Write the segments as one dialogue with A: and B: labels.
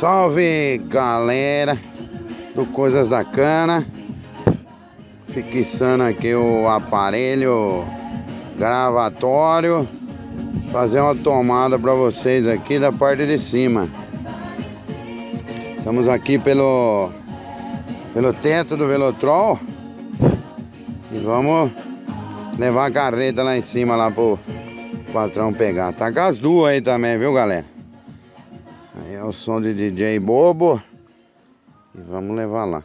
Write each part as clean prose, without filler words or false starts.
A: Salve, galera do Coisas da Cana. Fixando aqui o aparelho gravatório, fazer uma tomada para vocês aqui da parte de cima. Estamos aqui pelo teto do Velotrol e vamos levar a carreta lá em cima lá pro patrão pegar. Tá com as duas aí também, viu, galera? Aí é o som de DJ Bobo e vamos levar lá.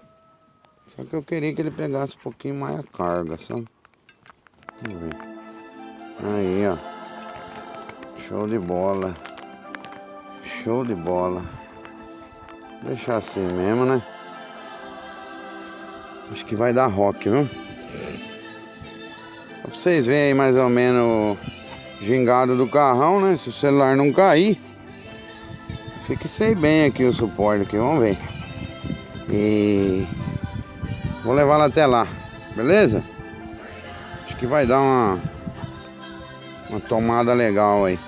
A: Só que eu queria que ele pegasse um pouquinho mais a carga, sabe? Vamos ver. Aí, ó. Show de bola. Show de bola. Deixar assim mesmo, né? Acho que vai dar rock, viu? Só pra vocês verem aí mais ou menos o gingado do carrão, né? Se o celular não cair. Fixei bem aqui o suporte aqui, vamos ver. E vou levar ela até lá, beleza? Acho que vai dar uma tomada legal aí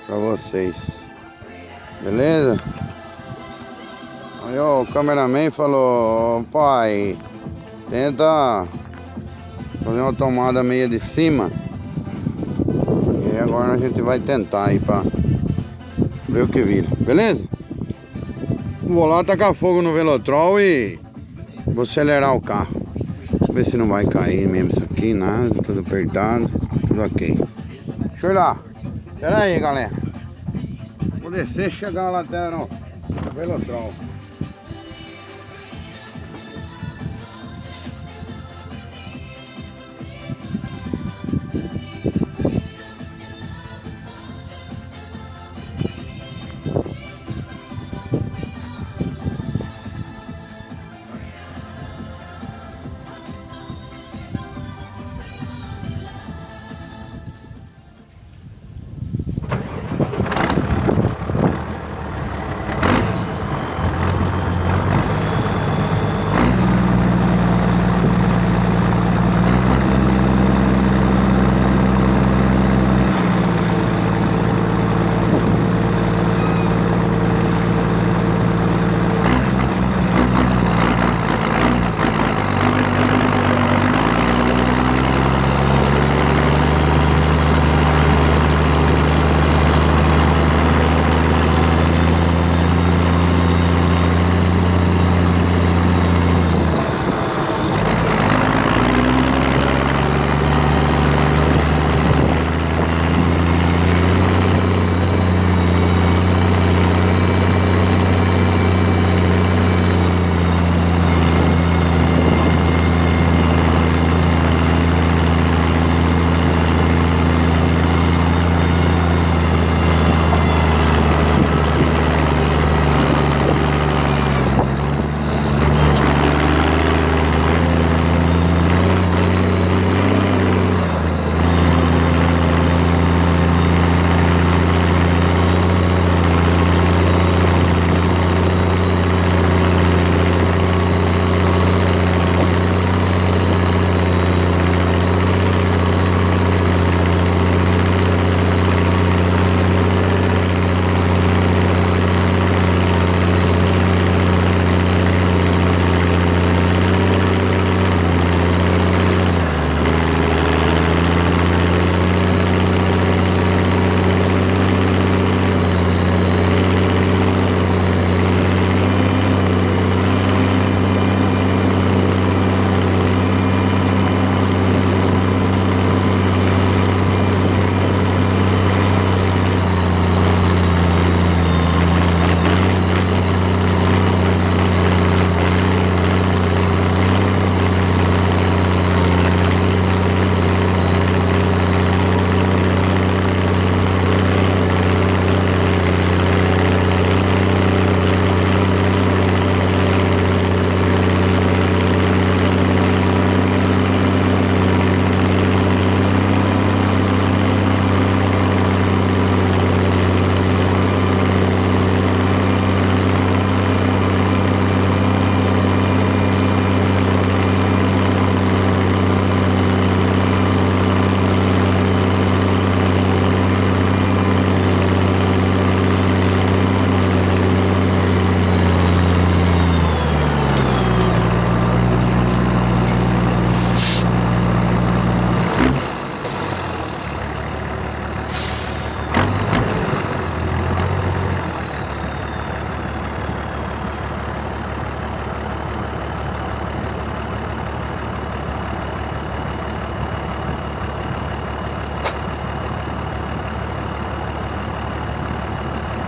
A: pra vocês, beleza? Aí o cameraman falou: pai, tenta fazer uma tomada meia de cima. E agora a gente vai tentar aí pra ver o que vira, beleza? Vou lá tacar fogo no Velotrol e vou acelerar o carro. Ver se não vai cair mesmo isso aqui, nada, tudo apertado, tudo ok. Deixa eu ir lá. Pera aí, galera. Vou descer e chegar lá até no Velotrol.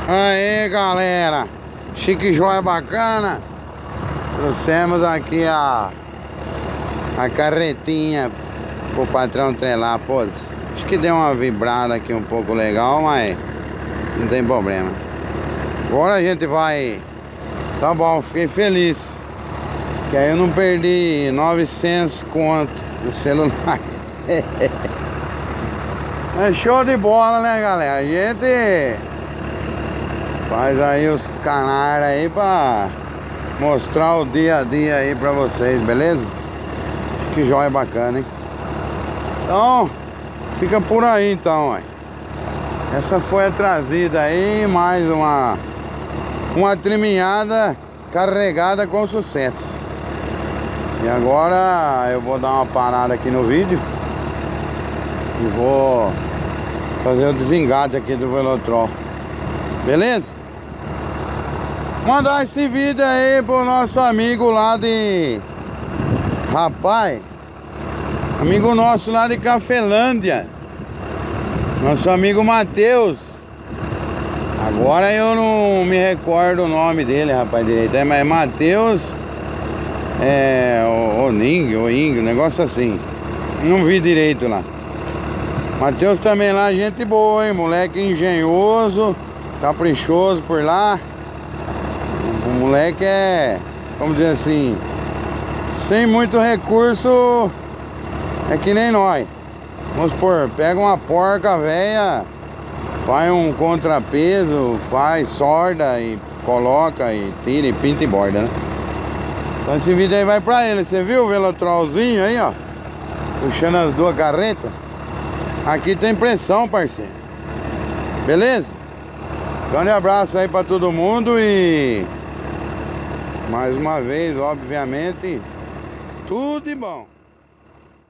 A: Aí, galera, chique joia bacana. Trouxemos aqui a carretinha pro patrão trelar, pô. Acho que deu uma vibrada aqui um pouco legal, mas não tem problema. Agora a gente vai. Tá bom, fiquei feliz que aí eu não perdi 900 conto no celular. É show de bola, né, galera? A gente faz aí os canais aí pra mostrar o dia a dia aí pra vocês, beleza? Que joia bacana, hein? Então, fica por aí então, ó. Essa foi a trazida aí, mais uma triminhada carregada com sucesso. E agora eu vou dar uma parada aqui no vídeo e vou fazer o desengate aqui do Velotrol. Beleza? Mandar esse vídeo aí pro nosso amigo lá de... Rapaz, amigo nosso lá de Cafelândia, nosso amigo Matheus. Agora eu não me recordo o nome dele, rapaz, direito. Mas é Matheus... o Ing, um negócio assim. Não vi direito lá. Matheus também lá, gente boa, hein? Moleque engenhoso, caprichoso por lá. O moleque é, vamos dizer assim, sem muito recurso, é que nem nós. Vamos supor, pega uma porca velha, faz um contrapeso, faz sorda e coloca e tira e pinta e borda, né? Então esse vídeo aí vai pra ele. Você viu o Velotrolzinho aí, ó? Puxando as duas carretas. Aqui tem pressão, parceiro. Beleza? Grande abraço aí pra todo mundo e... mais uma vez, obviamente, tudo de bom.